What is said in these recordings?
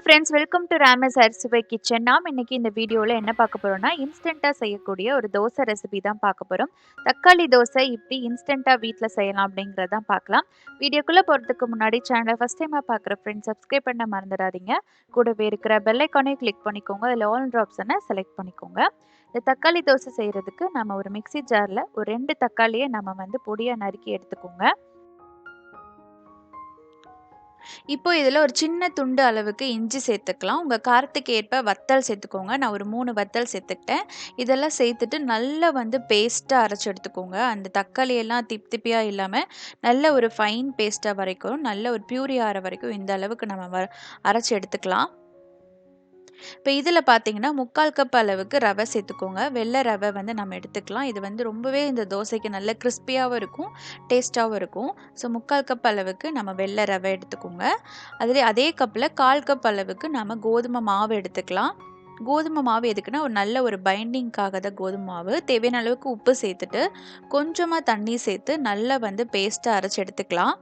Friends, welcome to Rama's Arusuvai kitchen. நாம் இன்னைக்கு இந்த வீடியோவில் என்ன பார்க்க போறோம்னா, இன்ஸ்டண்ட்டாக செய்யக்கூடிய ஒரு தோசை ரெசிபி தான் பார்க்க போகிறோம். தக்காளி தோசை இப்படி இன்ஸ்டண்ட்டாக வீட்டில் செய்யலாம் அப்படிங்கிறதான் பார்க்கலாம். வீடியோக்குள்ளே போகிறதுக்கு முன்னாடி சேனலை ஃபஸ்ட் டைமாக பார்க்குற ஃப்ரெண்ட்ஸ் சப்ஸ்கிரைப் பண்ண மறந்துடாதீங்க. கூடவே இருக்கிற பெல் ஐக்கானையும் கிளிக் பண்ணிக்கோங்க. அதில் ஆல் ஆப்ஷனை செலக்ட் பண்ணிக்கோங்க. இந்த தக்காளி தோசை செய்கிறதுக்கு நம்ம ஒரு மிக்ஸி ஜாரில் ஒரு 2 தக்காளியை நம்ம பொடியாக நறுக்கி எடுத்துக்கோங்க. இப்போ இதில் ஒரு சின்ன துண்டு அளவுக்கு இஞ்சி சேர்த்துக்கலாம். உங்கள் காரத்துக்கு ஏற்ப வத்தல் சேர்த்துக்கோங்க. நான் ஒரு 3 வத்தல் சேர்த்துக்கிட்டேன். இதெல்லாம் சேர்த்துட்டு நல்லா பேஸ்ட்டாக அரைச்சி எடுத்துக்கோங்க. அந்த தக்காளி எல்லாம் திப்பி திப்பியாக இல்லாமல் நல்ல ஒரு ஃபைன் பேஸ்ட்டாக வரைக்கும், நல்ல ஒரு பியூரி ஆகிற வரைக்கும் இந்த அளவுக்கு நம்ம அரைச்சி எடுத்துக்கலாம். இப்போ இதில் பார்த்தீங்கன்னா 3/4 கப் அளவுக்கு ரவை சேர்த்துக்கோங்க. வெள்ளை ரவை நம்ம எடுத்துக்கலாம். இது ரொம்பவே இந்த தோசைக்கு நல்ல கிறிஸ்பியாகவும் இருக்கும், டேஸ்ட்டாகவும் இருக்கும். ஸோ 3/4 கப் அளவுக்கு நம்ம வெள்ளை ரவை எடுத்துக்கோங்க. அதே கப்பில் 1/4 கப் அளவுக்கு நம்ம கோதுமை மாவு எடுத்துக்கலாம். கோதுமை மாவு எதுக்குன்னா ஒரு நல்ல ஒரு பைண்டிங்காக தான் கோதுமை மாவு. தேவையான அளவுக்கு உப்பு சேர்த்துட்டு கொஞ்சமாக தண்ணி சேர்த்து நல்லா பேஸ்ட்டாக அரைச்சி எடுத்துக்கலாம்.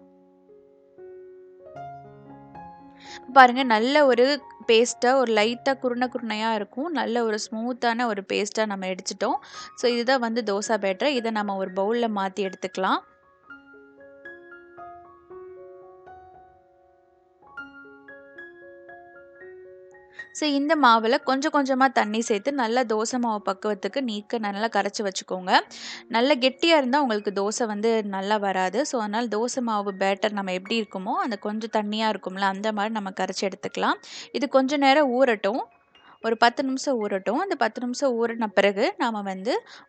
பாருங்க, நல்ல ஒரு பேஸ்ட்டா ஒரு லைட்டா குருணையா இருக்கும். நல்ல ஒரு ஸ்மூத்தான ஒரு பேஸ்ட்டா நம்ம எடுத்துட்டோம். ஸோ இதுதான் தோசை பேட்டர். இதை நம்ம ஒரு பவுல்ல மாத்தி எடுத்துக்கலாம். ஸோ இந்த மாவில் கொஞ்சம் கொஞ்சமாக தண்ணி சேர்த்து நல்லா தோசை மாவு பக்குவத்துக்கு நல்லா கரைச்சி வச்சுக்கோங்க. நல்ல கெட்டியாக இருந்தால் உங்களுக்கு தோசை நல்லா வராது. ஸோ அதனால் தோசை மாவு பேட்டர் நம்ம எப்படி இருக்குமோ அந்த கொஞ்சம் தண்ணியாக இருக்கும்ல, அந்த மாதிரி நம்ம கரைச்சி எடுத்துக்கலாம். இது கொஞ்சம் நேரம் ஊறட்டும். ஒரு 10 நிமிஷம் ஊறட்டும். அந்த 10 நிமிஷம் ஊறின பிறகு நாம்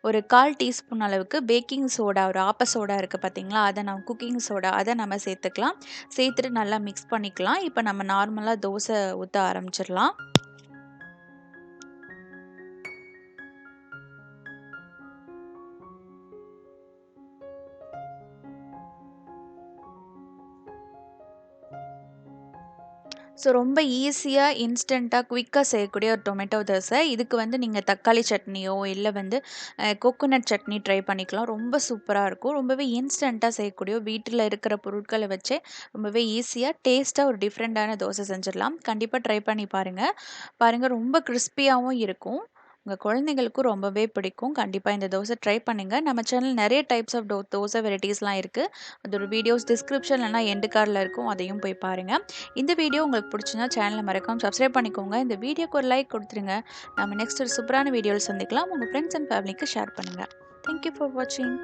ஒரு 1/4 டீஸ்பூன் அளவுக்கு பேக்கிங் சோடா, ஒரு ஆப்ப சோடா இருக்குது பார்த்தீங்களா, அதை குக்கிங் சோடா அதை நம்ம சேர்த்துக்கலாம். சேர்த்துட்டு நல்லா மிக்ஸ் பண்ணிக்கலாம். இப்போ நம்ம நார்மலாக தோசை ஊற்ற ஆரம்பிச்சிடலாம். ஸோ ரொம்ப ஈஸியாக, இன்ஸ்டண்ட்டாக, குயிக்காக செய்யக்கூடிய ஒரு டொமேட்டோ தோசை. இதுக்கு நீங்கள் தக்காளி சட்னியோ இல்லை கோகோனட் சட்னி ட்ரை பண்ணிக்கலாம். ரொம்ப சூப்பராக இருக்கும். ரொம்பவே இன்ஸ்டண்ட்டாக செய்யக்கூடிய வீட்டில் இருக்கிற பொருட்களை வச்சே ரொம்பவே ஈஸியாக, டேஸ்ட்டாக ஒரு டிஃப்ரெண்ட்டான தோசை செஞ்சிடலாம். கண்டிப்பாக ட்ரை பண்ணி பாருங்கள் ரொம்ப கிறிஸ்பியாகவும் இருக்கும். உங்கள் குழந்தைங்களுக்கும் ரொம்பவே பிடிக்கும். கண்டிப்பாக இந்த தோசை ட்ரை பண்ணுங்கள். நம்ம சேனல் நிறைய டைப்ஸ் ஆஃப் தோசை வெரைட்டிஸ்லாம் இருக்குது. அதோட வீடியோஸ் டிஸ்கிரிப்ஷன் இல்லைனா எண்டு கார்டில் இருக்கும், அதையும் போய் பாருங்கள். இந்த வீடியோ உங்களுக்கு பிடிச்சிருந்தா சேனலை மறக்காமல் சப்ஸ்கிரைப் பண்ணிக்கோங்க. இந்த வீடியோக்கு ஒரு லைக் கொடுத்துருங்க. நம்ம நெக்ஸ்ட் ஒரு சூப்பரான வீடியோவில் சந்திக்கலாம். உங்கள் ஃப்ரெண்ட்ஸ் அண்ட் ஃபேமிலிக்கு ஷேர் பண்ணுங்கள். தேங்க்யூ ஃபார் வாட்சிங்.